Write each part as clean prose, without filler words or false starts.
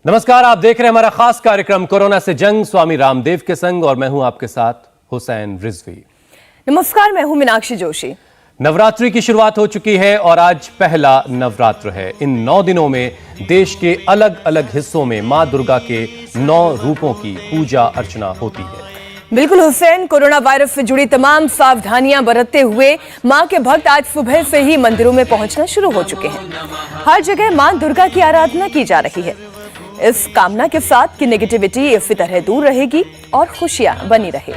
नमस्कार, आप देख रहे हैं हमारा खास कार्यक्रम कोरोना से जंग स्वामी रामदेव के संग और मैं हूं आपके साथ हुसैन रिजवी। नमस्कार, मैं हूं मीनाक्षी जोशी। नवरात्रि की शुरुआत हो चुकी है और आज पहला नवरात्र है। इन 9 दिनों में देश के अलग अलग हिस्सों में मां दुर्गा के 9 रूपों की पूजा अर्चना होती है। बिल्कुल हुसैन, कोरोना वायरस से जुड़ी तमाम सावधानियां बरतते हुए मां के भक्त आज सुबह से ही मंदिरों में पहुंचना शुरू हो चुके हैं। हर जगह मां दुर्गा की आराधना की जा रही है, इस कामना के साथ कि नेगेटिविटी इसी तरह दूर रहेगी और खुशियां बनी रहे।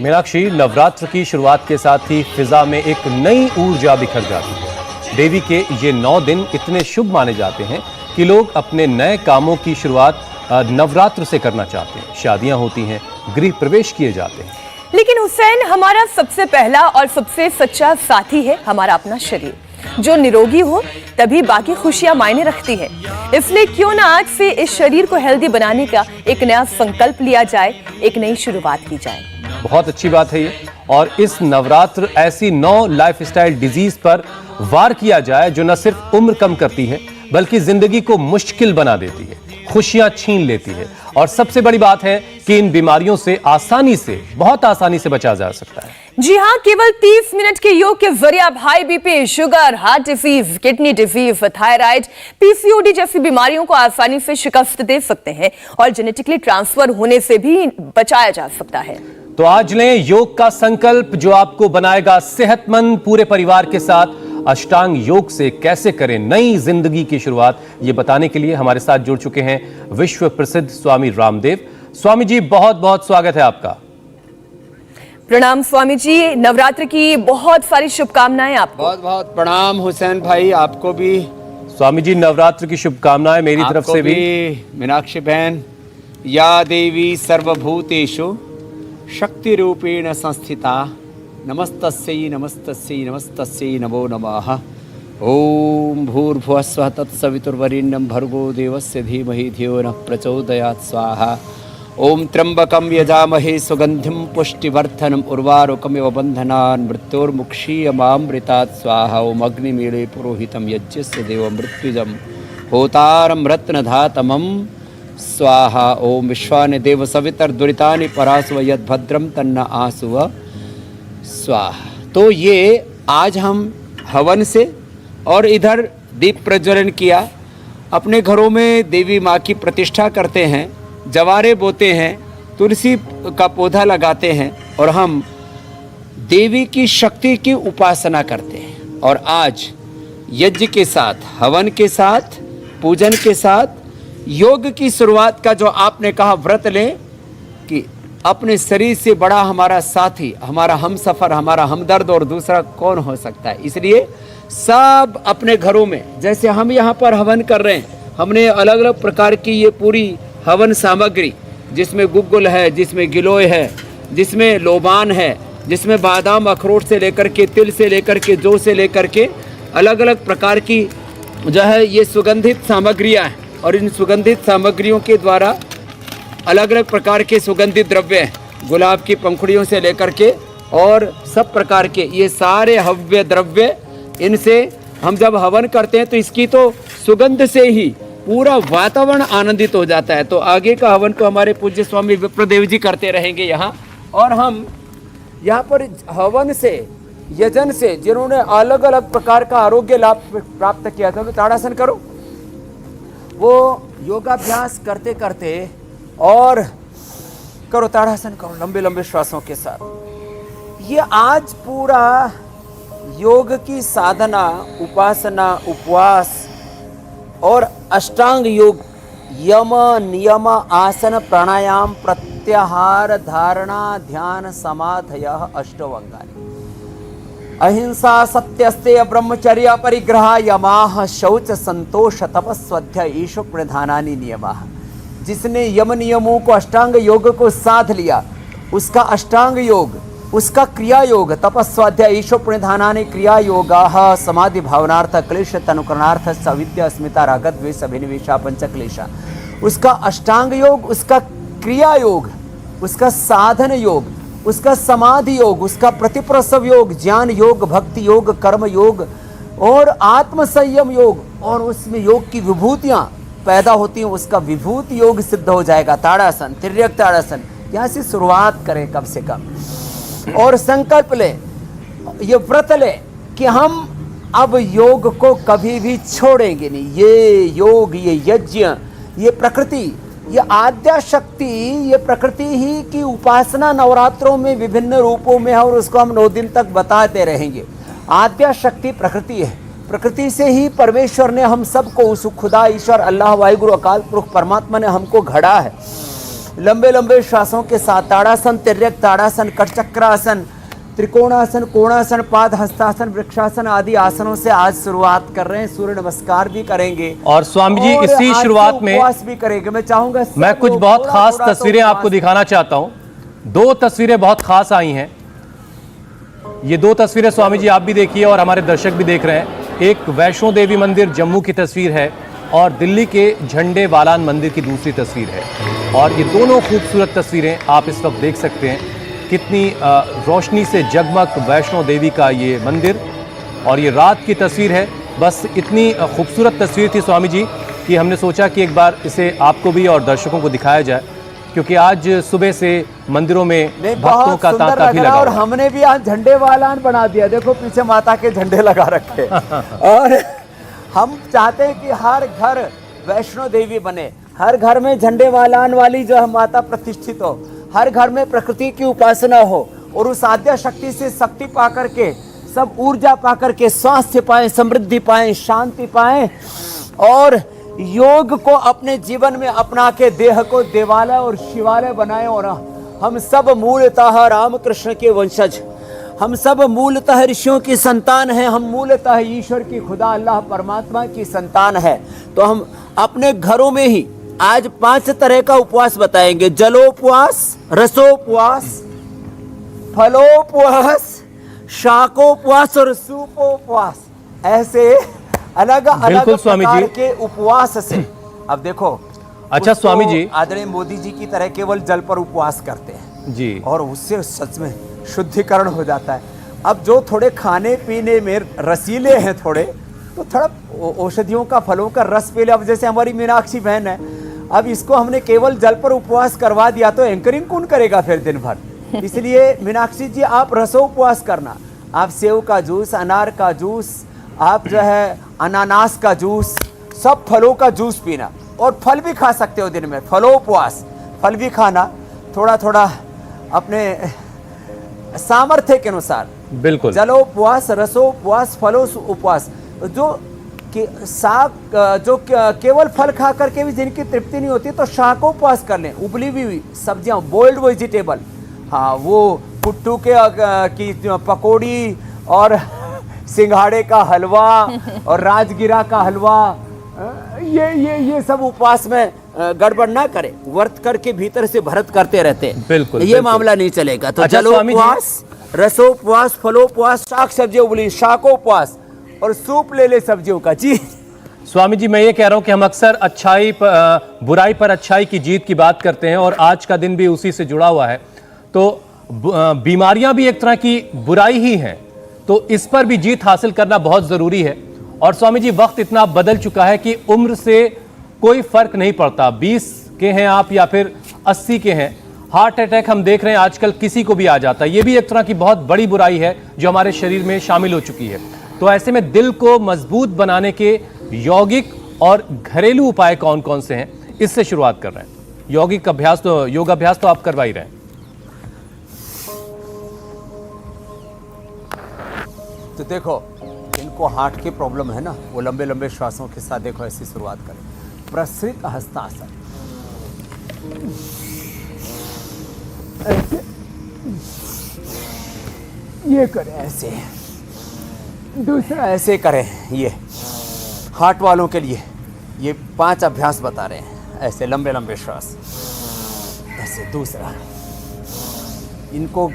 मीनाक्षी, नवरात्र की शुरुआत के साथ ही फिजा में एक नई ऊर्जा बिखर जाती है। देवी के ये 9 दिन इतने शुभ माने जाते हैं कि लोग अपने नए कामों की शुरुआत नवरात्र से करना चाहते हैं। शादियां होती हैं, गृह प्रवेश किए जाते हैं। लेकिन हुसैन, हमारा सबसे पहला और सबसे सच्चा साथी है हमारा अपना शरीर। जो निरोगी हो तभी बाकी खुशियां मायने रखती है। इसलिए क्यों ना आज से इस शरीर को हेल्दी बनाने का एक नया संकल्प लिया जाए, एक नई शुरुआत की जाए। बहुत अच्छी बात है ये। और इस नवरात्र ऐसी 9 लाइफस्टाइल डिजीज पर वार किया जाए जो न सिर्फ उम्र कम करती है बल्कि जिंदगी को मुश्किल बना देती है, खुशियां छीन लेती है। और सबसे बड़ी बात है कि इन बीमारियों से बहुत आसानी से बचा जा सकता है। जी हाँ, केवल 30 मिनट के योग के जरिए आप high BP, sugar, heart disease, kidney disease, thyroid, PCOD जैसी बीमारियों को आसानी से शिकस्त दे सकते हैं और जेनेटिकली ट्रांसफर होने से भी बचाया जा सकता है। तो आज लें योग का संकल्प जो आपको बनाएगा सेहतमंद। पूरे परिवार के साथ अष्टांग योग से कैसे करें नई जिंदगी की शुरुआत, ये बताने के लिए हमारे साथ जुड़ चुके हैं विश्व प्रसिद्ध स्वामी रामदेव। स्वामी जी, बहुत बहुत स्वागत है आपका। प्रणाम स्वामी जी, नवरात्र की बहुत सारी शुभकामनाएं आपको। बहुत बहुत प्रणाम हुसैन भाई, आपको भी। स्वामी जी, नवरात्र की शुभकामनाएं मेरी तरफ से भी। मीनाक्षी बहन, या देवी सर्वभूतेषु शक्ति रूपेण संस्थिता नमस्तस्यै नमस्तस्यै नमस्तस्यै नमो नमः। ओम भूर्भुवः स्वः तत्सवितुर्वरेण्यं भर्गो देवस्य धीमहि धियो नः प्रचोदयात् स्वाहा। ओम त्र्यंबकं यजामहे सुगंधिं पुष्टिवर्धनम् उर्वारुकमिव बन्धनान् मृत्योर्मुक्षीयमामृतात् स्वाहा। ओम अग्निमीळे पुरोहितं यज्ञस्य देवं मृत्युजं होतारं रत्नधातमं स्वाहा। ओम विश्वानि देव सवितर दुरितानि परासुव यद्भद्रं तन्न आसुव स्वाहा। तो ये आज हम हवन से और इधर दीप प्रज्वलन किया। अपने घरों में देवी माँ की प्रतिष्ठा करते हैं, जवारे बोते हैं, तुलसी का पौधा लगाते हैं और हम देवी की शक्ति की उपासना करते हैं। और आज यज्ञ के साथ, हवन के साथ, पूजन के साथ योग की शुरुआत का जो आपने कहा व्रत लें कि अपने शरीर से बड़ा हमारा साथी, हमारा हमसफर, हमारा हमदर्द और दूसरा कौन हो सकता है। इसलिए सब अपने घरों में, जैसे हम यहाँ पर हवन कर रहे हैं, हमने अलग अलग प्रकार की ये पूरी हवन सामग्री, जिसमें गुग्गुल है, जिसमें गिलोय है, जिसमें लोबान है, जिसमें बादाम अखरोट से लेकर के, तिल से लेकर के, जौ से लेकर के अलग अलग प्रकार की जो है ये सुगंधित सामग्रियाँ हैं। और इन सुगंधित सामग्रियों के द्वारा अलग अलग प्रकार के सुगंधित द्रव्य हैं, गुलाब की पंखुड़ियों से लेकर के और सब प्रकार के ये सारे हव्य द्रव्य, इनसे हम जब हवन करते हैं तो इसकी तो सुगंध से ही पूरा वातावरण आनंदित हो जाता है। तो आगे का हवन तो हमारे पूज्य स्वामी विप्रदेव जी करते रहेंगे यहाँ। और हम यहाँ पर हवन से, यजन से जिन्होंने अलग अलग प्रकार का आरोग्य लाभ प्राप्त किया था, तो ताड़ासन करो। वो योगाभ्यास करते करते और करो ताड़ासन करो लंबे लंबे श्वासों के साथ। ये आज पूरा योग की साधना, उपासना, उपवास और अष्टांग योग, यम नियम आसन प्राणायाम प्रत्याहार धारणा ध्यान समाधयः अष्टवंगानि अहिंसा सत्यस्तेय ब्रह्मचर्य परिग्रह यमाः शौच संतोष तपस्वाध्याय ईशो प्रधानानि नियमाः। जिसने यम नियमों को, अष्टांग योग को साध लिया, उसका अष्टांग योग, उसका क्रिया योग, तपस्वाध्याय ईशो प्रणिधानानि क्रिया योगाः समाधि भावनार्थ क्लेश तनुकरणार्थ सविद्या अस्मिता राग द्वेष अभिनिवेशा पंचक्लेशा। उसका अष्टांग योग, उसका क्रिया योग, उसका साधन योग, उसका समाधि योग, उसका प्रतिप्रसव योग, ज्ञान योग, भक्ति योग, कर्म योग और आत्म संयम योग, और उसमें योग की विभूतियां पैदा होती है उसका विभूति योग सिद्ध हो जाएगा। ताड़ासन, तिर्यक ताड़ासन, यहाँ से शुरुआत करें कम से कम और संकल्प ले, ये व्रत ले कि हम अब योग को कभी भी छोड़ेंगे नहीं। ये योग, ये यज्ञ, ये प्रकृति, ये आद्या शक्ति, ये प्रकृति ही की उपासना नवरात्रों में विभिन्न रूपों में है और उसको हम 9 दिन तक बताते रहेंगे। आद्या शक्ति प्रकृति है, प्रकृति से ही परमेश्वर ने हम सबको, उस खुदा ईश्वर अल्लाह वाहिगुरु अकाल पुरुष परमात्मा ने हमको घड़ा है। लंबे लंबे श्वासों के साथ ताड़ासन, तिर्यक ताड़ासन, कटचक्रासन, त्रिकोणासन, कोणासन, पाद हस्तासन, वृक्षासन आदि आसनों से आज शुरुआत कर रहे हैं। सूर्य नमस्कार भी करेंगे और स्वामी जी इसी शुरुआत में उपवास भी करेंगे। मैं चाहूंगा मैं कुछ बहुत खास तस्वीरें आपको दिखाना चाहता हूं। 2 तस्वीरें बहुत खास आई हैं। ये 2 तस्वीरें स्वामी जी आप भी देखिए और हमारे दर्शक भी देख रहे हैं। एक वैष्णो देवी मंदिर जम्मू की तस्वीर है और दिल्ली के झंडे वालान मंदिर की दूसरी तस्वीर है और ये दोनों खूबसूरत तस्वीरें आप इस वक्त देख सकते हैं। कितनी रोशनी से जगमग वैष्णो देवी का ये मंदिर और ये रात की तस्वीर है। बस इतनी खूबसूरत तस्वीर थी स्वामी जी कि हमने सोचा कि एक बार इसे आपको भी और दर्शकों को दिखाया जाए, क्योंकि आज सुबह से मंदिरों में भक्तों का तांता भी लगा और हमने भी आज झंडे वालान बना दिया। देखो पीछे माता के झंडे लगा रखे और हम चाहते हैं कि हर घर वैष्णो देवी बने, हर घर में झंडे वालान वाली जो है माता प्रतिष्ठित हो, हर घर में प्रकृति की उपासना हो और उस आद्या शक्ति से शक्ति पा करके सब ऊर्जा पा करके स्वास्थ्य पाएं, समृद्धि पाएं, शांति पाएं और योग को अपने जीवन में अपना के देह को देवालय और शिवालय बनाएं। और हम सब मूलतः रामकृष्ण के वंशज, हम सब मूलतः ऋषियों की संतान हैं, हम मूलतः ईश्वर की खुदा अल्लाह परमात्मा की संतान है। तो हम अपने घरों में ही आज 5 तरह का उपवास बताएंगे। जलोपवास, रसोपवास, फलोपवास, शाकोपवास और सूपोपवास। ऐसे अलग अलग प्रकार के उपवास से अब देखो। अच्छा स्वामी जी, आदरणीय मोदी जी की तरह केवल जल पर उपवास करते हैं जी और उससे सच में शुद्धिकरण हो जाता है। अब जो थोड़े खाने पीने में रसीले हैं थोड़े, तो थोड़ा औषधियों का, फलों का रस पी ले। अब जैसे हमारी मीनाक्षी बहन है, अब इसको हमने केवल जल पर उपवास करवा दिया तो एंकरिंग कौन करेगा फिर दिन भर। इसलिए मीनाक्षी जी आप रसो उपवास करना, आप सेव का जूस, अनार का जूस, आप जो है अनानास का जूस, सब फलों का जूस पीना और फल भी खा सकते हो दिन में। फलोपवास, फल भी खाना थोड़ा थोड़ा अपने सामर्थ्य के अनुसार। बिल्कुल। जलोपवास, रसोपवास, फलो उपवास। जो कि जो केवल फल खा करके भी जिनकी तृप्ति नहीं होती तो शाकोपवास कर लें। उबली हुई सब्जियां, बॉइल्ड वेजिटेबल, हाँ वो पुट्टू की पकौड़ी और सिंघाड़े का हलवा और राजगिरा का हलवा, ये सब उपवास में गड़बड़ ना करे। व्रत करके भीतर से भरत करते रहते, बिल्कुल ये मामला नहीं चलेगा। तो अच्छा, जलोपवास, रसोपवास, फलोपवास, शाक सब्जी उबली, शाकोपवास और सूप ले ले सब्जियों का। जी स्वामी जी, मैं ये कह रहा हूँ कि हम अक्सर बुराई पर अच्छाई की जीत की बात करते हैं और आज का दिन भी उसी से जुड़ा हुआ है। तो बीमारियां भी एक तरह की बुराई ही हैं, तो इस पर भी जीत हासिल करना बहुत ज़रूरी है। और स्वामी जी, वक्त इतना बदल चुका है कि उम्र से कोई फर्क नहीं पड़ता, 20 के हैं आप या फिर 80 के हैं। हार्ट अटैक हम देख रहे हैं आजकल किसी को भी आ जाता है। ये भी एक तरह की बहुत बड़ी बुराई है जो हमारे शरीर में शामिल हो चुकी है। तो ऐसे में दिल को मजबूत बनाने के यौगिक और घरेलू उपाय कौन कौन से हैं, इससे शुरुआत कर रहे हैं। यौगिक अभ्यास तो, योग अभ्यास तो आप करवा ही रहे हैं। तो देखो, जिनको हार्ट की प्रॉब्लम है ना, वो लंबे लंबे श्वासों के साथ देखो ऐसी शुरुआत करें। प्रसृत हस्तासन, ऐसे ये करें, ऐसे दूसरा ऐसे करें। ये हार्ट वालों के लिए ये 5 अभ्यास बता रहे हैं। ऐसे लंबे लंबे श्वास, ऐसे दूसरा। इनको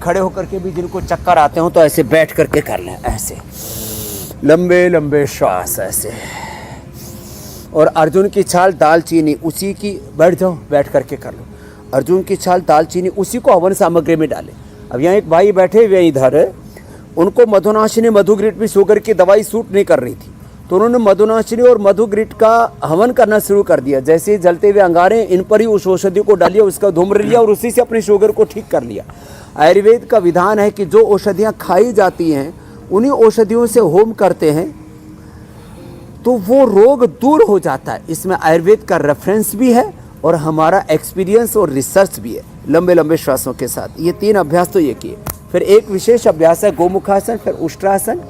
खड़े होकर के भी जिनको चक्कर आते हो तो ऐसे बैठ करके कर लें, ऐसे लंबे लंबे श्वास ऐसे। और अर्जुन की छाल दालचीनी उसी की, बैठ जाओ, बैठ करके कर लो। अर्जुन की छाल दालचीनी उसी को हवन सामग्री में डालें। अब यहाँ एक भाई बैठे हुए इधर, उनको मधुनाशिनी मधुग्रिट भी शुगर की दवाई सूट नहीं कर रही थी, तो उन्होंने मधुनाशिनी और मधुग्रिट का हवन करना शुरू कर दिया। जैसे ही जलते हुए अंगारे इन पर ही उस औषधि को डालिया, उसका धूम्र लिया और उसी से अपनी शुगर को ठीक कर लिया। आयुर्वेद का विधान है कि जो औषधियाँ खाई जाती हैं उन्हीं औषधियों से होम करते हैं तो वो रोग दूर हो जाता है। इसमें आयुर्वेद का रेफरेंस भी है और हमारा एक्सपीरियंस और रिसर्च भी है लंबे लंबे श्वासों के साथ। ये 3 अभ्यास तो ये किए। फिर एक विशेष अभ्यास है गोमुखासन, फिर उष्ट्रासन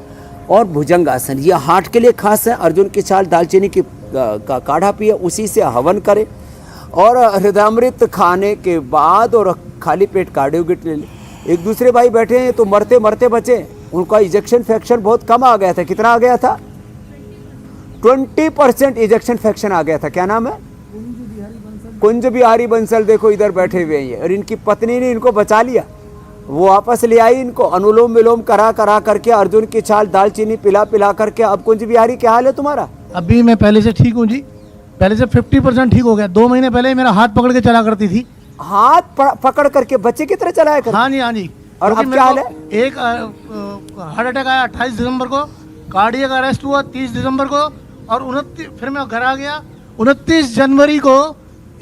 और भुजंगासन। ये हार्ट के लिए खास है। अर्जुन की छाल दालचीनी की का काढ़ा पिए, उसी से हवन करे और हृदयामृत खाने के बाद और खाली पेट कार्डियोगिट ले ले। एक दूसरे भाई बैठे हैं तो मरते मरते बचे, उनका इजेक्शन फ्रैक्शन बहुत कम आ गया था। कितना आ गया था? 20% इजेक्शन फ्रैक्शन आ गया था। क्या नाम है? कुंज बिहारी बंसल। देखो इधर बैठे हुए हैं और इनकी पत्नी ने इनको बचा लिया। वो वापस ले आई इनको, अनुलोम विलोम करा करा करके, अर्जुन की छाल दालचीनी पिला पिला करके। अब कुंज बिहारी क्या हाल है तुम्हारा? अभी मैं पहले से ठीक हूँ जी, पहले से 50% ठीक हो गया। 2 महीने पहले मेरा हाथ पकड़ के चला करती थी। हाथ पकड़ करके बच्चे की तरह चलाया कर? हाँ जी, हाँ जी। और अब क्या हाल है? एक हार्ट अटैक आया 28 दिसंबर को, कार्डियक अरेस्ट हुआ 30 दिसंबर को और 29 फिर मैं घर आ गया। 29 जनवरी को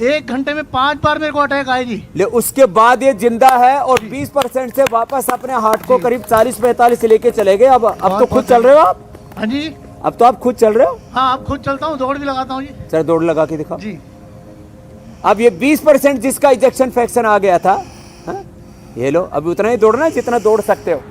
1 घंटे में 5 बार मेरे को अटैक आए जी। ले उसके बाद ये जिंदा है और 20% से वापस अपने हार्ट को करीब 40-45 से लेके चले गए। अब तो खुद चल रहे हो आप? हाँ जी। अब तो आप खुद चल रहे हो? हाँ, अब खुद चलता हूँ, दौड़ भी लगाता हूँ जी। सर दौड़ लगा के दिखाओ जी। अब ये 20% जिसका इजेक्शन फ्रैक्शन आ गया था, हा? ये लो अभी उतना ही दौड़ना है जितना दौड़ सकते हो।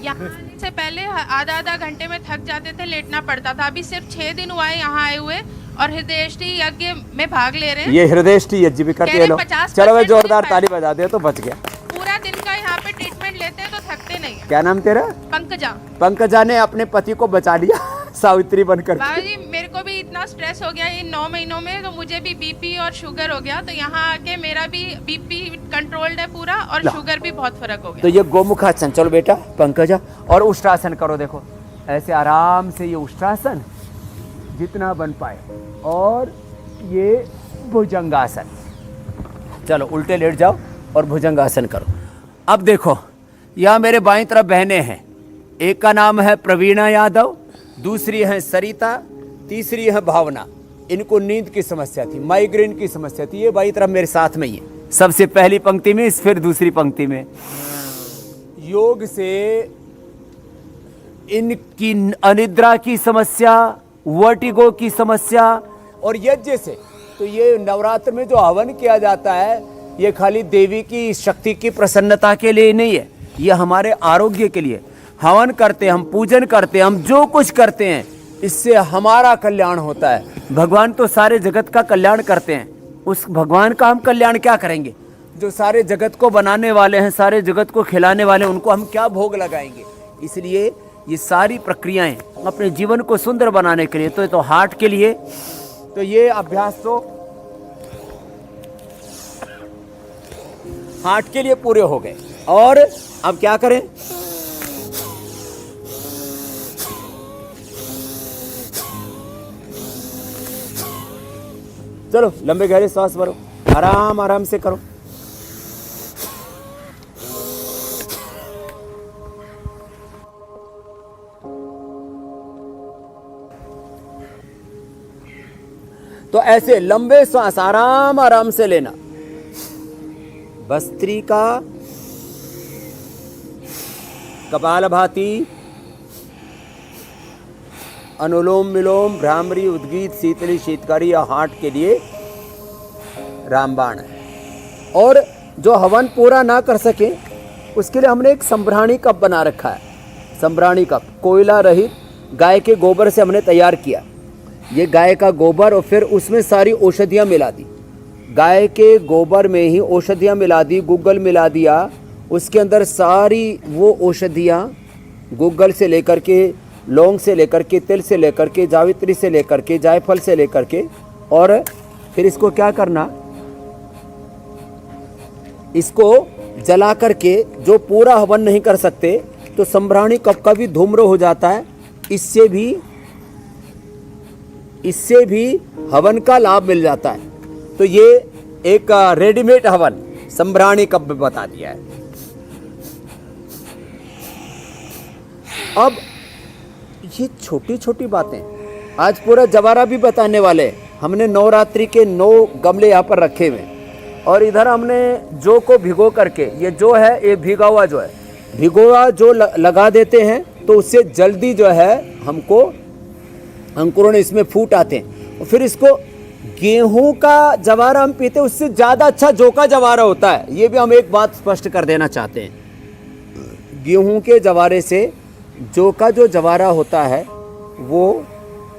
यहाँ आने से पहले आधा घंटे में थक जाते थे, लेटना पड़ता था। अभी सिर्फ 6 दिन हुआ है यहाँ आए हुए और हृदयेष्टि यज्ञ में भाग ले रहे हैं। ये हृदयेष्टि यज्ञ भी करते हैं लोग। 50% चलो भाई जोरदार ताली बजा दे तो बच गया। पूरा दिन का यहाँ पे ट्रीटमेंट लेते हैं तो थकते नहीं है। क्या नाम तेरा? पंकजा। पंकजा ने अपने पति को बचा लिया सावित्री बनकर। बाबा जी मेरे को भी इतना स्ट्रेस हो गया इन 9 महीनों में, तो मुझे भी बीपी और शुगर हो गया। तो यहाँ आके मेरा भी बीपी कंट्रोल्ड है पूरा और शुगर भी बहुत फर्क हो गया। तो ये गोमुखासन। चलो बेटा पंकजा, और उष्ट्रासन करो। देखो ऐसे आराम से ये उष्ट्रासन जितना बन पाए, और ये भुजंगासन। चलो उल्टे लेट जाओ और भुजंगासन करो। अब देखो यहाँ मेरे बाईं तरफ बहनें हैं। एक का नाम है प्रवीणा यादव, दूसरी है सरिता, तीसरी है भावना। इनको नींद की समस्या थी, माइग्रेन की समस्या थी। ये बाईं तरफ मेरे साथ में ही है, सबसे पहली पंक्ति में, फिर दूसरी पंक्ति में। योग से इनकी अनिद्रा की समस्या, वर्टिगो की समस्या, और यज्ञ से तो ये नवरात्र में जो हवन किया जाता है ये खाली देवी की शक्ति की प्रसन्नता के लिए नहीं है, ये हमारे आरोग्य के लिए। हवन करते हैं हम, पूजन करते हैं हम, जो कुछ करते हैं इससे हमारा कल्याण होता है। भगवान तो सारे जगत का कल्याण करते हैं, उस भगवान का हम कल्याण क्या करेंगे? जो सारे जगत को बनाने वाले हैं, सारे जगत को खिलाने वाले हैं, उनको हम क्या भोग लगाएंगे? इसलिए ये सारी प्रक्रियाएं अपने जीवन को सुंदर बनाने के लिए, तो हार्ट के लिए तो ये अभ्यास तो हार्ट के लिए पूरे हो गए। और अब क्या करें? चलो लंबे गहरे सांस भरो, आराम आराम से करो। तो ऐसे लंबे सांस आराम आराम से लेना। भस्त्रिका, कपालभाति, अनुलोम विलोम, भ्रामरी, उद्गीत, शीतली, शीतकारी या हार्ट के लिए रामबाण है। और जो हवन पूरा ना कर सके उसके लिए हमने एक संभ्राणी कप बना रखा है। संभ्राणी कप कोयला रहित गाय के गोबर से हमने तैयार किया। ये गाय का गोबर और फिर उसमें सारी औषधियाँ मिला दी। गाय के गोबर में ही औषधियाँ मिला दी, गुग्गल मिला दिया। उसके अंदर सारी वो औषधियाँ गुग्गल से लेकर के, लौंग से लेकर के, तिल से लेकर के, जावित्री से लेकर के, जायफल से लेकर के, और फिर इसको क्या करना, इसको जला करके, जो पूरा हवन नहीं कर सकते तो संभ्राणी कप का भी धूम्र हो जाता है। इससे भी हवन का लाभ मिल जाता है। तो ये एक रेडीमेड हवन संभ्राणी कप में बता दिया है। अब ये छोटी छोटी बातें आज पूरा जवारा भी बताने वाले हैं। हमने नवरात्रि के 9 गमले यहाँ पर रखे हुए हैं और इधर हमने जौ को भिगो करके, ये जो है ये भिगा हुआ जो है, भिगोआ जो लगा देते हैं तो उससे जल्दी जो है हमको अंकुरण इसमें फूट आते हैं। और फिर इसको गेहूं का जवारा हम पीते हैं, उससे ज़्यादा अच्छा जौ का जवारा होता है। ये भी हम एक बात स्पष्ट कर देना चाहते हैं, गेहूं के जवारे से जौ का जो जवारा होता है वो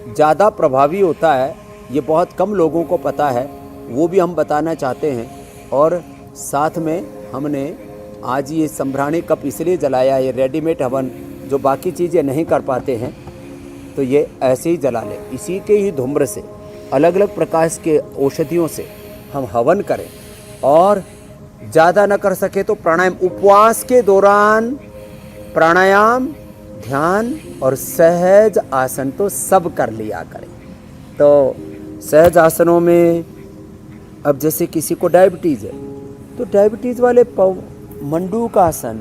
ज़्यादा प्रभावी होता है। ये बहुत कम लोगों को पता है, वो भी हम बताना चाहते हैं। और साथ में हमने आज ये संभ्राणी कप इसलिए जलाया, ये रेडीमेड हवन जो बाकी चीज़ें नहीं कर पाते हैं तो ये ऐसे ही जला लें। इसी के ही धूम्र से, अलग अलग प्रकार के औषधियों से हम हवन करें। और ज़्यादा न कर सके तो प्राणायाम, उपवास के दौरान प्राणायाम, ध्यान और सहज आसन तो सब कर लिया करें। तो सहज आसनों में अब जैसे किसी को डायबिटीज़ है तो डायबिटीज़ वाले मंडूकासन,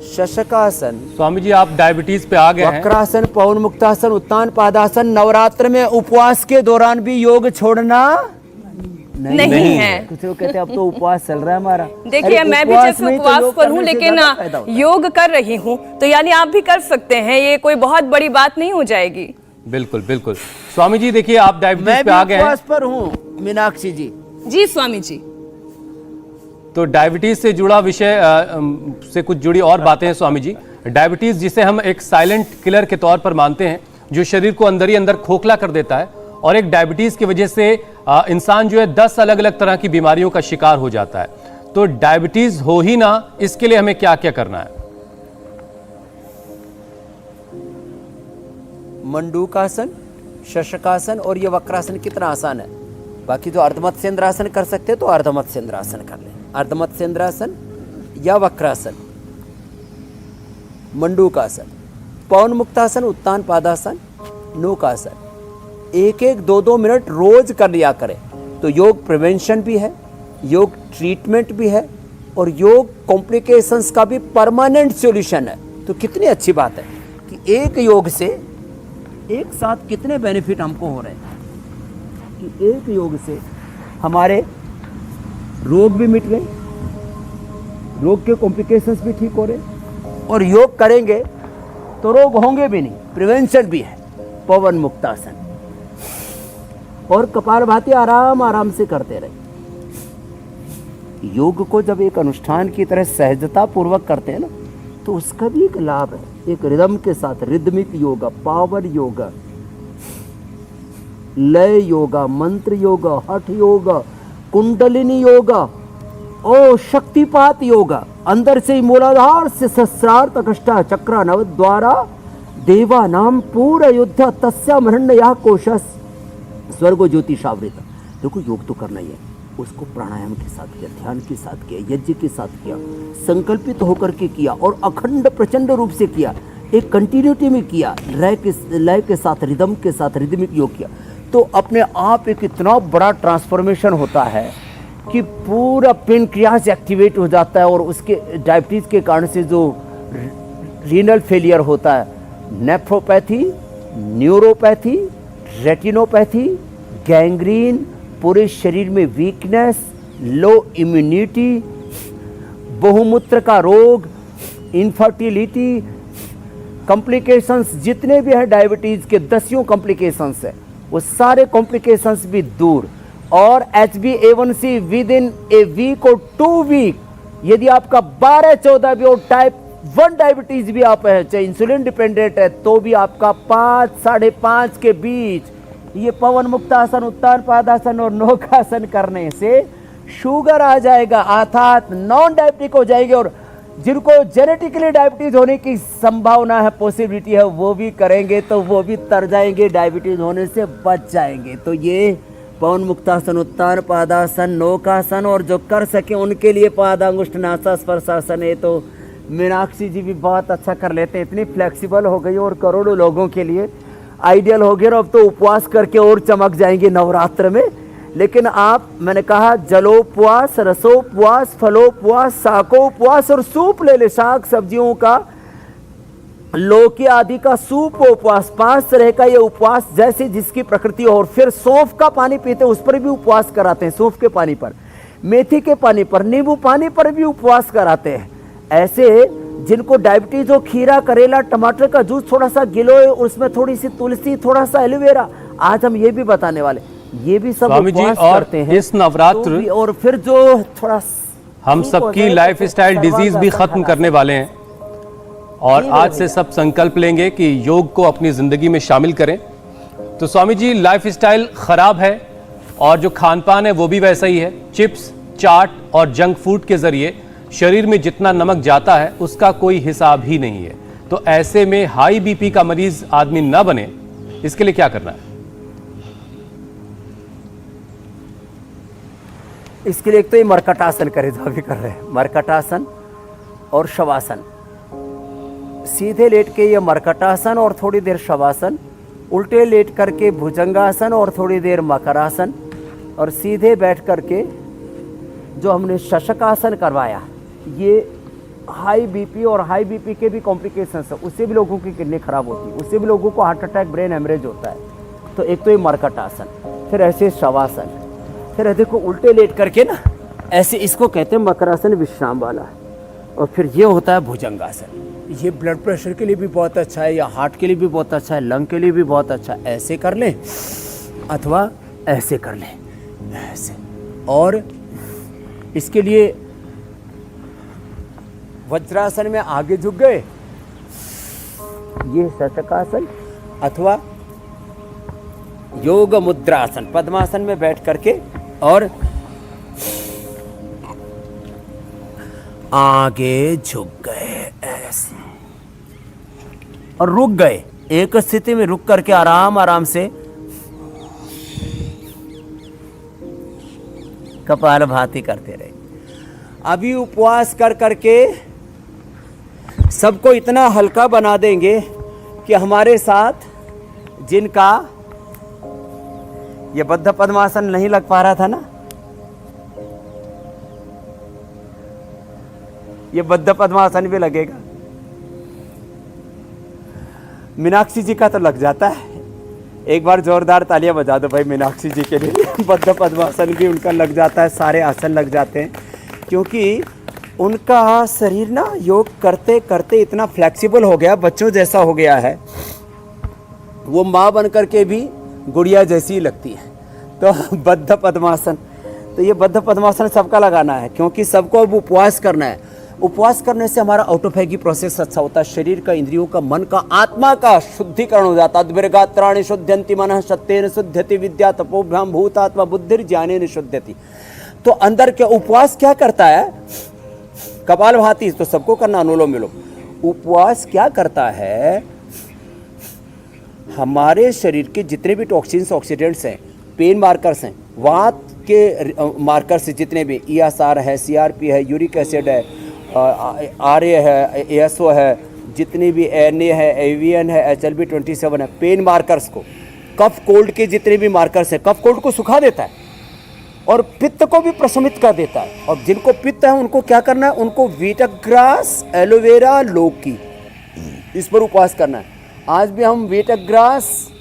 शशकासन, स्वामी जी आप डायबिटीज पे आ गए हैं। वक्रासन, पवन मुक्तासन, उत्तान पादासन नवरात्र में उपवास के दौरान भी योग छोड़ना नहीं है। कुछ लोग कहते हैं अब तो उपवास चल रहा है हमारा। देखिए मैं भी जैसे उपवास पर हूँ लेकिन योग कर रही हूँ, तो यानी आप भी कर सकते हैं, ये कोई बहुत बड़ी बात नहीं हो जाएगी। बिल्कुल बिल्कुल। स्वामी जी देखिए आप डायबिटीज पे आ गए हैं। उपवास पर हूँ मीनाक्षी जी। जी स्वामी जी। तो डायबिटीज से जुड़ा विषय से कुछ जुड़ी और बातें हैं स्वामी जी। डायबिटीज जिसे हम एक साइलेंट किलर के तौर पर मानते हैं, जो शरीर को अंदर ही अंदर खोखला कर देता है, और एक डायबिटीज की वजह से इंसान जो है 10 अलग अलग तरह की बीमारियों का शिकार हो जाता है। तो डायबिटीज हो ही ना, इसके लिए हमें क्या क्या करना है? मंडूकासन, शशकासन और ये वक्रासन कितना आसान है। बाकी जो अर्धमत्स्येंद्रासन कर सकते हैं तो अर्धमत्स्येंद्रासन कर लें। अर्धमत्स्येंद्रासन या वक्रासन, मंडूकासन, पवन मुक्तासन, उत्तान पादासन, नौकासन, 1-1, 2-2 मिनट रोज कर लिया करें। तो योग प्रिवेंशन भी है, योग ट्रीटमेंट भी है और योग कॉम्प्लिकेशंस का भी परमानेंट सॉल्यूशन है। तो कितनी अच्छी बात है कि एक योग से एक साथ कितने बेनिफिट हमको हो रहे हैं कि एक योग से हमारे रोग भी मिट गए, रोग के कॉम्प्लिकेशंस भी ठीक हो रहे, और योग करेंगे तो रोग होंगे भी नहीं, प्रिवेंशन भी है। पवन मुक्तासन और कपालभाति आराम आराम से करते रहे। योग को जब एक अनुष्ठान की तरह सहजता पूर्वक करते हैं ना, तो उसका भी एक लाभ है। एक रिदम के साथ रिदमिक योगा, पावर योगा, लय योगा, मंत्र योगा, हठ योगा, कुंडलिनी योगा और शक्तिपात योगा, अंदर से ही मूलाधार से सहस्रार तकष्टा चक्रा नव द्वारा देवा नाम पूर्ण युद्ध तस्या मरण्य कोशस स्वर्गो ज्योतिषावृत। देखो योग तो करना ही है, उसको प्राणायाम के साथ किया, ध्यान के साथ किया, यज्ञ के साथ किया, संकल्पित होकर के किया और अखंड प्रचंड रूप से किया, एक कंटिन्यूटी में किया, लय के साथ, रिदम के साथ रिदमिक योग किया, तो अपने आप एक इतना बड़ा ट्रांसफॉर्मेशन होता है कि पूरा पेनक्रियास एक्टिवेट हो जाता है। और उसके डायबिटीज़ के कारण से जो रीनल फेलियर होता है, नेफ्रोपैथी, न्यूरोपैथी, रेटिनोपैथी, गैंग्रीन, पूरे शरीर में वीकनेस, लो इम्यूनिटी, बहुमूत्र का रोग, इनफर्टिलिटी, कॉम्प्लिकेशंस जितने भी हैं डायबिटीज़ के 10 कॉम्प्लिकेशंस है, वो सारे कॉम्प्लिकेशंस भी दूर। और HbA1c with in a week और 2 वीक, यदि आपका 12-14 भी और टाइप 1 डायबिटीज़ भी आप है, चाहे इंसुलिन डिपेंडेंट है, तो भी आपका 5-5.5 के बीच ये पवन मुक्तासन, उत्तान पादासन और नौकासन करने से शुगर आ जाएगा, अर्थात नॉन डायबिटिक हो जाएंगे। और जिनको जेनेटिकली डायबिटीज़ होने की संभावना है, पॉसिबिलिटी है, वो भी करेंगे तो वो भी तर जाएंगे, डायबिटीज़ होने से बच जाएंगे। तो ये पवन मुक्तासन, उत्तान पादासन, नौकासन, और जो कर सके उनके लिए पादांगुष्ठ नासा स्पर्शासन। ये तो मीनाक्षी जी भी बहुत अच्छा कर लेते हैं, इतनी फ्लेक्सिबल हो गई और करोड़ों लोगों के लिए आइडियल हो गया। अब तो उपवास करके और चमक जाएंगे नवरात्र में। लेकिन आप, मैंने कहा जलोपवास, रसोपवास, फलोपवास, शाकोपवास और सूप ले ले, शाक सब्जियों का लौकी आदि का सूप उपवास, 5 तरह का ये उपवास जैसे जिसकी प्रकृति हो। और फिर सौंफ का पानी पीते उस पर भी उपवास कराते हैं, सौंफ के पानी पर, मेथी के पानी पर, नींबू पानी पर भी उपवास कराते हैं। ऐसे जिनको डायबिटीज हो, खीरा, करेला, टमाटर का जूस थोड़ा सा गिलोय, उसमें थोड़ी सी तुलसी, थोड़ा सा एलोवेरा, आज हम ये भी बताने वाले, ये भी सब स्वामी जी, उपवास और करते हैं। इस नवरात्र तो और फिर जो थोड़ा हम सबकी लाइफ स्टाइल डिजीज भी खत्म करने वाले हैं, और आज से सब संकल्प लेंगे कि योग को अपनी जिंदगी में शामिल करें। तो स्वामी जी, लाइफ स्टाइल खराब है और जो खान पान है वो भी वैसा ही है। चिप्स, चाट और जंक फूड के जरिए शरीर में जितना नमक जाता है उसका कोई हिसाब ही नहीं है। तो ऐसे में हाई बीपी का मरीज आदमी ना बने, इसके लिए क्या करना है? इसके लिए एक तो ये मरकटासन करे जो अभी कर रहे हैं, मरकटासन और शवासन। सीधे लेट के ये मरकटासन और थोड़ी देर शवासन, उल्टे लेट करके भुजंगासन और थोड़ी देर मकरासन, और सीधे बैठ करके जो हमने शशकासन करवाया, ये हाई बीपी और हाई बीपी के भी कॉम्प्लिकेशंस है, उससे भी लोगों की किडनी खराब होती है, उससे भी लोगों को हार्ट अटैक, ब्रेन हेमरेज होता है। तो एक तो ये मरकटासन, फिर ऐसे शवासन, फिर देखो उल्टे लेट करके ना ऐसे, इसको कहते हैं मकरासन, विश्राम वाला। और फिर ये होता है भुजंगासन, ये ब्लड प्रेशर के लिए भी बहुत अच्छा है, या हार्ट के लिए भी बहुत अच्छा है, लंग के लिए भी बहुत अच्छा है। ऐसे कर लें अथवा ऐसे कर लें, ऐसे। और इसके लिए वज्रासन में आगे झुक गए, ये शशकासन, अथवा योग मुद्रासन, पद्मासन में बैठ करके और आगे झुक गए ऐसे, और रुक गए एक स्थिति में, रुक करके आराम आराम से कपालभाति करते रहे। अभी उपवास कर करके सबको इतना हल्का बना देंगे कि हमारे साथ जिनका ये बद्ध पद्मासन नहीं लग पा रहा था ना, ये बद्ध पद्मासन भी लगेगा। मीनाक्षी जी का तो लग जाता है, एक बार जोरदार तालियां बजा दो भाई मीनाक्षी जी के लिए। बद्ध पद्मासन भी उनका लग जाता है, सारे आसन लग जाते हैं, क्योंकि उनका शरीर ना योग करते करते इतना फ्लेक्सिबल हो गया, बच्चों जैसा हो गया है, वो माँ बन करके भी गुड़िया जैसी ही लगती है। तो बद्ध पद्मासन, तो ये बद्ध पद्मासन सबका लगाना है, क्योंकि सबको अब उपवास करना है। उपवास करने से हमारा ऑटोफेगी प्रोसेस अच्छा होता है, शरीर का, इंद्रियों का, मन का, आत्मा का शुद्धिकरण हो जाता है। द्विर्गात्राणि शुद्ध्यन्ति मनः सत्येन शुद्ध्यति विद्या तपोभ्याम भूतात्मा बुद्धिर ज्ञानेन शुद्ध्यति। तो अंदर के उपवास क्या करता है? कपालभाति तो सबको करना, अनुलोम विलोम। उपवास क्या करता है? हमारे शरीर के जितने भी टॉक्सिन्स, ऑक्सीडेंट्स हैं, पेन मार्कर्स हैं, वात के मार्कर्स जितने भी, ESR है, CRP है, यूरिक एसिड है, RA है, ASO है, जितनी भी NA है, AVN है, HLB27 है, पेन मार्कर्स को, कफ कोल्ड के जितने भी मार्कर्स हैं, कफ कोल्ड को सुखा देता है और पित्त को भी प्रशमित कर देता है। और जिनको पित्त है उनको क्या करना है? उनको वीटग्रास, एलोवेरा, लौकी, इस पर उपवास करना है। आज भी हम वीटग्रास,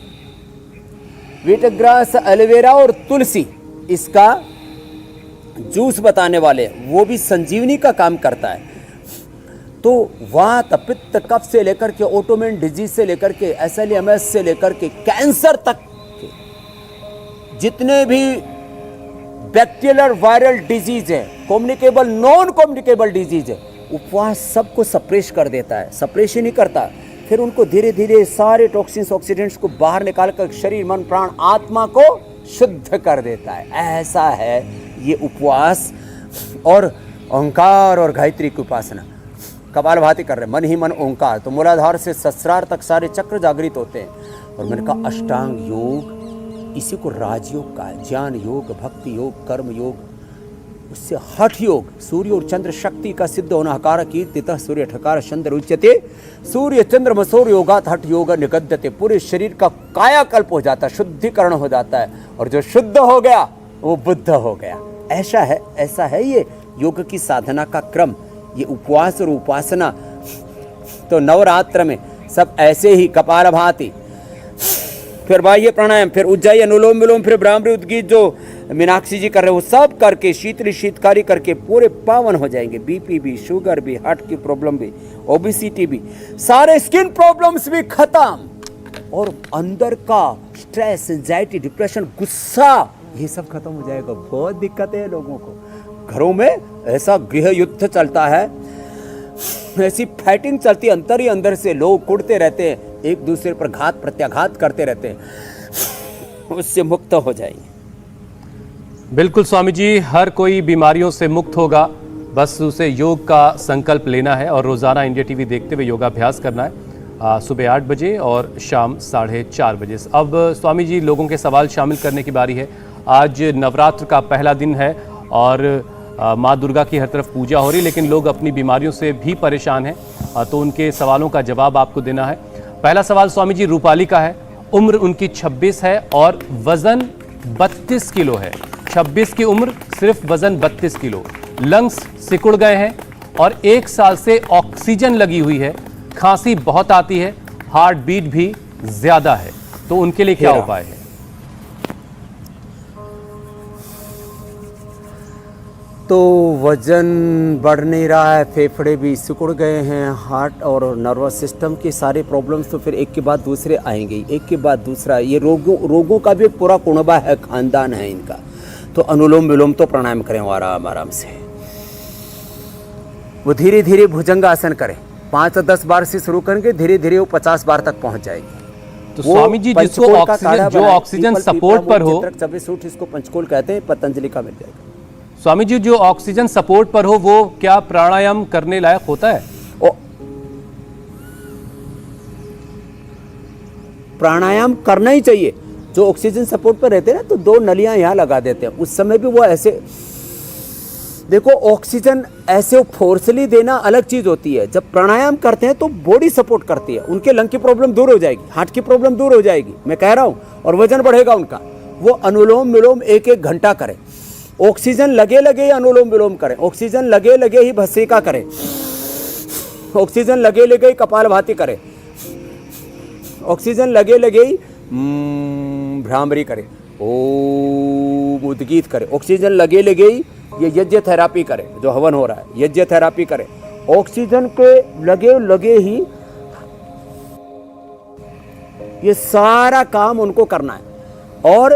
एलोवेरा और तुलसी, इसका जूस बताने वाले, वो भी संजीवनी का काम करता है। तो वात, पित्त, कफ से लेकर के ऑटोइम्यून डिजीज से लेकर के SLEMS से लेकर के कैंसर तक के जितने भी बैक्टीरियल वायरल डिजीज है, कम्युनिकेबल, नॉन कम्युनिकेबल डिजीज है, उपवास सबको सप्रेस कर देता है। सप्रेस ही नहीं करता, फिर उनको धीरे धीरे सारे टॉक्सिन्स, ऑक्सीडेंट्स को बाहर निकाल कर शरीर, मन, प्राण, आत्मा को शुद्ध कर देता है। ऐसा है ये उपवास। और ओंकार और गायत्री की उपासना, कपालभाति कर रहे, मन ही मन ओंकार, तो मूलाधार से सहस्रार तक सारे चक्र जागृत होते हैं। और मैंने कहा अष्टांग योग, इसी को राजयोग का है, ज्ञान योग, भक्ति योग, कर्म योग, उससे हठ योग, सूर्य और चंद्र शक्ति का सिद्ध होना, हकार कीर्तितः सूर्य ठकार चंद्र उच्यते, सूर्य चंद्र मसूर योगात हठ योग निगद्यते। पूरे शरीर का कायाकल्प हो जाता है, शुद्धिकरण हो जाता है, और जो शुद्ध हो गया वो बुद्ध हो गया। ऐसा है ये योग की साधना का क्रम, ये उपवास और उपासना। तो नवरात्र में सब ऐसे ही कपालभाति, फिर बाह्य प्राणायाम, फिर उज्जाई अनुलोम विलोम, फिर ब्राह्मणी उद्गीत जो मीनाक्षी जी कर रहे हैं वो सब करके शीतली शीतकारी करके पूरे पावन हो जाएंगे। बीपी भी, शुगर भी, हार्ट की प्रॉब्लम भी, ओबेसिटी भी, सारे स्किन प्रॉब्लम्स भी खत्म, और अंदर का स्ट्रेस, एंजाइटी, डिप्रेशन, गुस्सा, ये सब खत्म हो जाएगा। बहुत दिक्कतें हैं लोगों को, घरों में ऐसा गृह युद्ध चलता है, ऐसी फाइटिंग चलती है अंदर ही अंदर से, लोग कुड़ते रहते हैं, एक दूसरे पर घात प्रत्याघात करते रहते हैं, उससे मुक्त हो जाएंगे। बिल्कुल स्वामी जी, हर कोई बीमारियों से मुक्त होगा, बस उसे योग का संकल्प लेना है और रोजाना इंडिया टीवी देखते हुए योगाभ्यास करना है, सुबह 8 बजे और शाम 4:30 बजे। अब स्वामी जी, लोगों के सवाल शामिल करने की बारी है। आज नवरात्र का पहला दिन है और माँ दुर्गा की हर तरफ पूजा हो रही, लेकिन लोग अपनी बीमारियों से भी परेशान हैं, तो उनके सवालों का जवाब आपको देना है। पहला सवाल स्वामी जी रूपाली का है। उम्र उनकी 26 है और वजन 32 किलो है। 26 की उम्र, सिर्फ वजन 32 किलो। लंग्स सिकुड़ गए हैं और 1 साल से ऑक्सीजन लगी हुई है। खांसी बहुत आती है, हार्ट बीट भी ज्यादा है, तो उनके लिए क्या उपाय है? तो वजन बढ़ नहीं रहा है, फेफड़े भी सिकुड़ गए हैं, हार्ट और नर्वस सिस्टम की सारे प्रॉब्लम्स तो फिर एक के बाद दूसरे आएंगे, एक के बाद दूसरा। ये रोगों का भी एक पूरा कुनबा है, खानदान है इनका। तो अनुलोम विलोम तो प्राणायाम करें आराम आराम से, वो धीरे धीरे भुजंगासन करें। 5 से 10 बार से शुरू करेंगे, धीरे धीरे वो 50 बार तक पहुंच जाएगी। तो स्वामी जी, जिसको ऑक्सीजन सपोर्ट पर हो, इसको पंचकोल कहते हैं, पतंजलि का मिल जाएगा। स्वामी जी, जो ऑक्सीजन सपोर्ट पर हो वो क्या प्राणायाम करने लायक होता है? प्राणायाम करना ही चाहिए। जो ऑक्सीजन सपोर्ट पर रहते हैं ना, तो 2 नलियां यहां लगा देते हैं, उस समय भी वो ऐसे, देखो ऑक्सीजन ऐसे फोर्सली देना अलग चीज होती है। जब प्राणायाम करते हैं तो बॉडी सपोर्ट करती है, उनके लंग की प्रॉब्लम दूर हो जाएगी, हार्ट की प्रॉब्लम दूर हो जाएगी, मैं कह रहा हूं, और वजन बढ़ेगा उनका। वो अनुलोम विलोम 1-1 घंटा करें, ऑक्सीजन लगे लगे ही अनुलोम विलोम करें, ऑक्सीजन लगे लगे ही भस्त्रिका करें, ऑक्सीजन लगे लगे ही कपालभाति करें, ऑक्सीजन लगे लगे ही भ्रामरी करें, ओम उद्गीत करें, ऑक्सीजन लगे लगे ही ये यज्ञ थेरापी करें, जो हवन हो रहा है यज्ञ थेरापी करें, ऑक्सीजन के लगे लगे ही ये सारा काम उनको करना है। और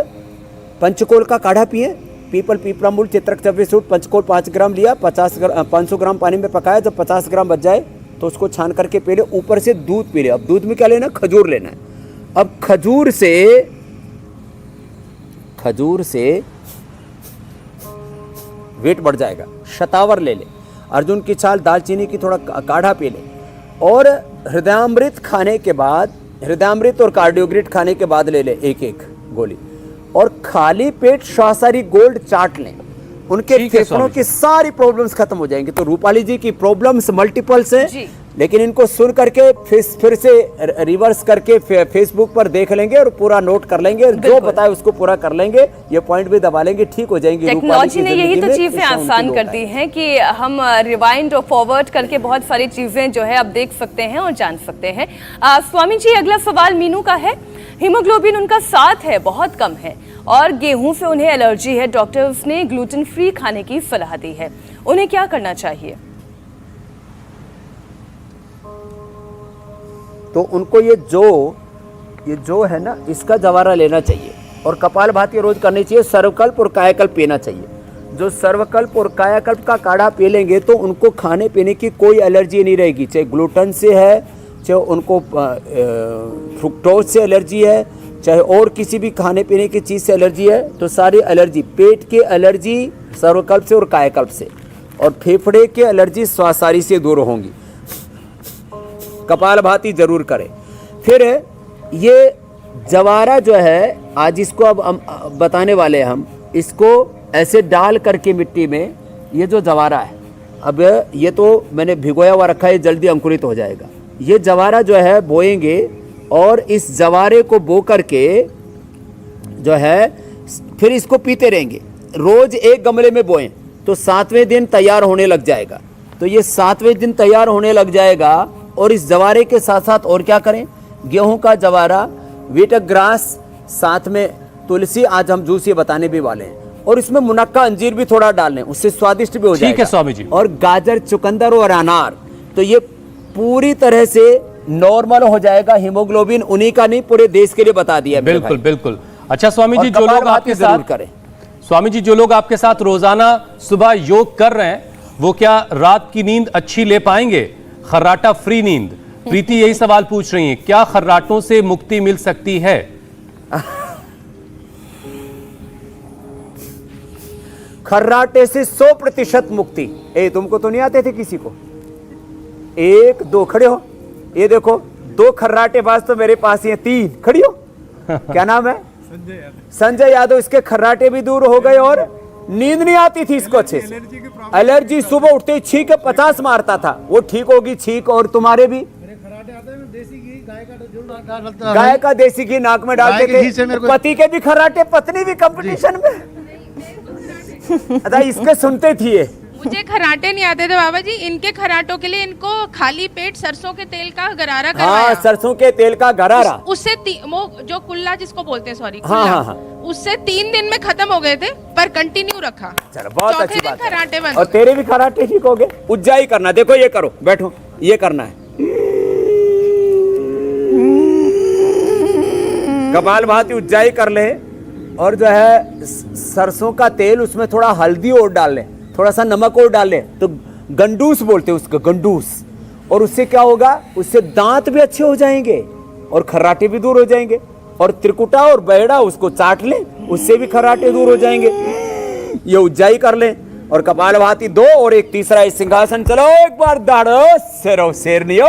पंचकोल का काढ़ा पिए, पीपल, पीपरामूल, चित्रक, चव्यसूट, पंचकोल 5 ग्राम लिया, 500 ग्राम पानी में पकाया, जब 50 ग्राम बच जाए तो उसको छान करके पी ले। ऊपर से दूध पी ले। अब दूध में क्या लेना, खजूर लेना है। अब खजूर से वेट बढ़ जाएगा। शतावर ले ले, अर्जुन की छाल, दालचीनी की थोड़ा काढ़ा पी ले, और हृदयामृत खाने के बाद, हृदयामृत और कार्डियोग्रिट खाने के बाद ले ले 1-1 गोली, और खाली पेट श्वासारी गोल्ड चाट लें। उनके फेफड़ों की सारी प्रॉब्लम्स खत्म हो जाएंगी। तो रूपाली जी की प्रॉब्लम्स मल्टीपल्स हैं, लेकिन इनको सुन करके फिर से रिवर्स करके फेसबुक पर देख लेंगे और पूरा नोट कर लेंगे, जो बताए उसको पूरा कर लेंगे, ये पॉइंट भी दबा लेंगे, ठीक हो जाएंगे। टेक्नोलॉजी ने यही तो चीजें आसान कर दी हैं कि हम रिवाइंड और फॉरवर्ड करके बहुत सारी चीजें जो है अब देख सकते हैं और जान सकते हैं। स्वामी जी, अगला सवाल मीनू का है। हीमोग्लोबिन उनका 7 है, बहुत कम है, और गेहूं से उन्हें एलर्जी है। डॉक्टर्स ने ग्लूटेन फ्री खाने की सलाह दी है, उन्हें क्या करना चाहिए? तो उनको ये जो है ना, इसका जवारा लेना चाहिए, और कपालभाति रोज करनी चाहिए। सर्वकल्प और कायाकल्प पीना चाहिए। जो सर्वकल्प और कायाकल्प का काढ़ा पी लेंगे तो उनको खाने पीने की कोई एलर्जी नहीं रहेगी, चाहे ग्लूटेन से है, चाहे उनको फ्रुक्टोज से एलर्जी है, चाहे और किसी भी खाने पीने की चीज़ से एलर्जी है। तो सारी एलर्जी, पेट के एलर्जी सर्वकल्प से और कायाकल्प से, और फेफड़े के एलर्जी श्वासारी से दूर होंगी। कपालभाति जरूर करें। फिर ये जवारा जो है, आज इसको अब हम बताने वाले हैं, हम इसको ऐसे डाल करके मिट्टी में, ये जो जवारा है, अब ये तो मैंने भिगोया हुआ रखा है, जल्दी अंकुरित हो जाएगा। ये जवारा जो है बोएंगे, और इस जवारे को बो करके जो है फिर इसको पीते रहेंगे। रोज 1 गमले में बोएं तो 7वें दिन तैयार होने लग जाएगा। तो ये 7वें दिन तैयार होने लग जाएगा, और इस जवारे के साथ साथ और क्या करें, गेहूं का जवारा, व्हीट ग्रास, साथ में तुलसी, आज हम जूस ये बताने भी वाले हैं, और इसमें मुनक्का अंजीर भी थोड़ा डाल लें, उससे स्वादिष्ट भी हो जाएगा। ठीक है स्वामी जी। और गाजर, चुकंदर और अनार, तो ये पूरी तरह से नॉर्मल हो जाएगा। हीमोग्लोबिन उन्हीं का नहीं, पूरे देश के लिए बता दिया। बिल्कुल बिल्कुल। अच्छा स्वामी और जी, जो लोग कपालभाति आपके जरूर साथ करें। स्वामी जी, जो लोग आपके साथ रोजाना सुबह योग कर रहे हैं, वो क्या रात की नींद अच्छी ले पाएंगे? खर्राटा फ्री नींद। प्रीति यही सवाल पूछ रही है, क्या खर्राटों से मुक्ति मिल सकती है? खर्राटे से 100% मुक्ति। तुमको तो नहीं आते थे किसी को? 1 2 खड़े हो, ये देखो 2 खर्राटे बाज तो मेरे पास ही हैं, 3 खड़ी हो। क्या नाम है? संजय यादव। इसके खर्राटे भी दूर हो गए और नींद नहीं आती थी इसको अच्छे से। एलर्जी, सुबह उठते ही छींक 50 मारता था, वो ठीक होगी छींक। और तुम्हारे भी? गाय का देसी घी नाक में डालते थे। पति के भी खर्राटे, पत्नी भी कंपटीशन में। अच्छा, इसके सुनते थी ये। मुझे खराटे नहीं आते थे बाबा जी, इनके खराटों के लिए इनको खाली पेट सरसों के तेल का गरारा करवाया। हाँ, सरसों के तेल का गरारा। उससे वो जो कुल्ला जिसको बोलते हैं, सॉरी, हाँ। उससे 3 दिन में खत्म हो गए थे, पर कंटिन्यू रखा। चलो, बहुत चौथे अच्छी दिन बात है। खराटे बंद। और तेरे भी खराटे ठीक हो गए। उज्जाई करना, देखो ये करो, बैठो, ये करना है। कपालभाति उज्जाई कर ले, और जो है सरसों का तेल, उसमें थोड़ा हल्दी और डाल ले, थोड़ा सा नमक और डाल ले, तो गंडूस बोलते हैं उसको, गंडूस। और उससे क्या होगा, उससे दांत भी अच्छे हो जाएंगे और खर्राटे भी दूर हो जाएंगे। और त्रिकुटा और बैड़ा उसको चाट ले, उससे भी खर्राटे दूर हो जाएंगे। ये उज्जाई कर ले। और कपालभाति 2 और एक तीसरा इस सिंहासन। चलो एक बार दाड़ो, शेरो शेरनी हो।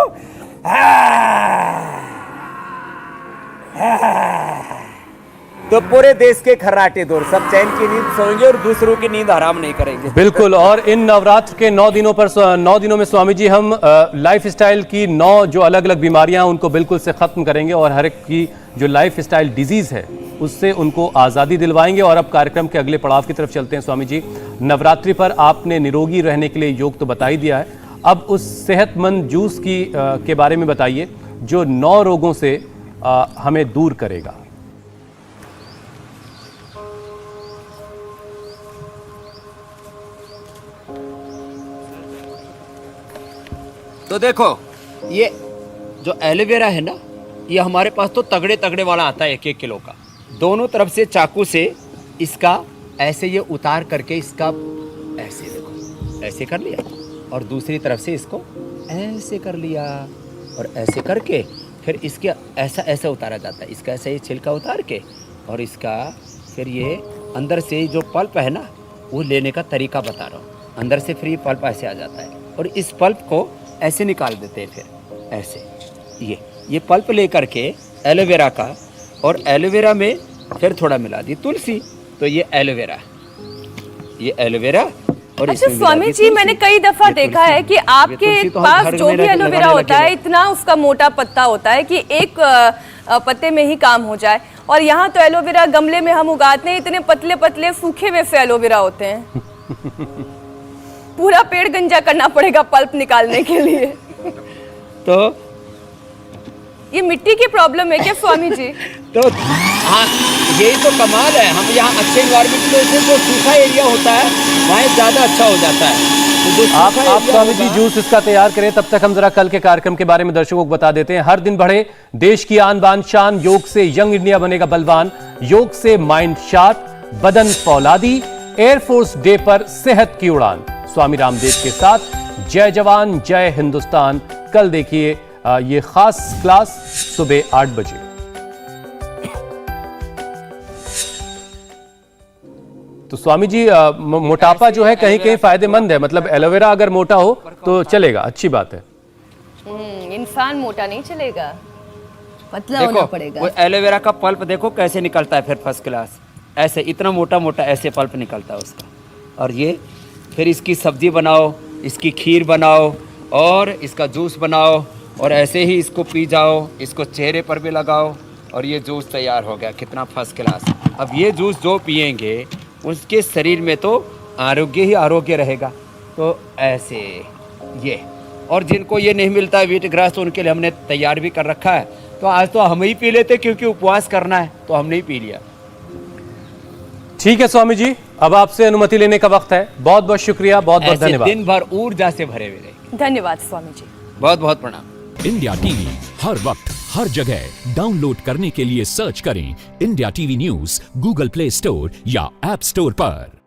तो पूरे देश के खर्राटे दूर, सब चैन की नींद सोएंगे और दूसरों की नींद हराम नहीं करेंगे। बिल्कुल। और इन नवरात्र के 9 दिनों पर 9 दिनों में स्वामी जी हम लाइफस्टाइल की 9 जो अलग अलग बीमारियां हैं उनको बिल्कुल से खत्म करेंगे, और हर एक की जो लाइफस्टाइल डिजीज है उससे उनको आज़ादी दिलवाएंगे। और अब कार्यक्रम के अगले पड़ाव की तरफ चलते हैं। स्वामी जी, नवरात्रि पर आपने निरोगी रहने के लिए योग तो बता ही दिया है, अब उस सेहतमंद जूस के बारे में बताइए जो 9 रोगों से हमें दूर करेगा। तो देखो, ये जो एलोवेरा है ना, ये हमारे पास तो तगड़े तगड़े वाला आता है 1-1 किलो का। दोनों तरफ से चाकू से इसका ऐसे ये उतार करके इसका ऐसे देखो, ऐसे कर लिया, और दूसरी तरफ से इसको ऐसे कर लिया, और ऐसे करके फिर इसके ऐसा ऐसा उतारा जाता है। इसका ऐसा ये छिलका उतार के, और इसका फिर ये अंदर से जो पल्प है ना, वो लेने का तरीका बता रहा हूँ। अंदर से फिर ये पल्प ऐसे आ जाता है, और इस पल्प को ऐसे निकाल देते हैं। फिर ऐसे ये पल्प लेकर के एलोवेरा का, और एलोवेरा में फिर थोड़ा मिला दी तुलसी, तो ये एलोवेरा और अच्छा स्वामी जी, मैंने कई दफा देखा है कि आपके पास जो भी एलोवेरा होता है, इतना उसका मोटा पत्ता होता है कि एक पत्ते में ही काम हो जाए। और यहाँ तो एलोवेरा गमले में हम उगाते हैं, इतने पतले पतले सूखे हुए एलोवेरा होते हैं। पूरा पेड़ गंजा करना पड़ेगा पल्प निकालने के लिए। तो ये मिट्टी की प्रॉब्लम है क्या स्वामी जी? तो हाँ, यही तो कमाल है। हम यहाँ अच्छे इन्वायरमेंट में से जो सूखा एरिया होता है वहाँ ज़्यादा अच्छा हो जाता है। तो आप स्वामी जी जूस इसका तैयार करें, तब तक हम जरा कल के कार्यक्रम के बारे में दर्शकों को बता देते हैं। हर दिन बढ़े देश की आन बान शान, योग से यंग इंडिया बनेगा बलवान, योग से माइंड शार्प, बदन फौलादी, एयरफोर्स डे पर सेहत की उड़ान। स्वामी रामदेव के साथ जय जवान जय हिंदुस्तान। कल देखिए ये खास क्लास सुबह 8 बजे। तो स्वामी जी, मोटापा जो है कहीं कहीं फायदेमंद है, मतलब एलोवेरा अगर मोटा हो तो चलेगा, अच्छी बात है। इंसान मोटा नहीं चलेगा, पतला होना पड़ेगा। वो एलोवेरा का पल्प देखो कैसे निकलता है, फिर फर्स्ट क्लास ऐसे, इतना मोटा मोटा ऐसे पल्प निकलता है उसका। और ये फिर इसकी सब्जी बनाओ, इसकी खीर बनाओ, और इसका जूस बनाओ, और ऐसे ही इसको पी जाओ, इसको चेहरे पर भी लगाओ, और ये जूस तैयार हो गया। कितना फर्स्ट क्लास। अब ये जूस जो पिएंगे उसके शरीर में तो आरोग्य ही आरोग्य रहेगा। तो ऐसे ये और जिनको ये नहीं मिलता है वीटग्रास, तो उनके लिए हमने तैयार भी कर रखा है। तो आज तो हम ही पी लेते, क्योंकि उपवास करना है तो हमने ही पी लिया। ठीक है स्वामी जी, अब आपसे अनुमति लेने का वक्त है। बहुत बहुत शुक्रिया, बहुत बहुत ऐसे धन्यवाद। दिन भर ऊर्जा से भरे हुए रहे। धन्यवाद स्वामी जी। बहुत बहुत प्रणाम। इंडिया टीवी हर वक्त हर जगह डाउनलोड करने के लिए सर्च करें India TV news Google play store या ऐप स्टोर पर।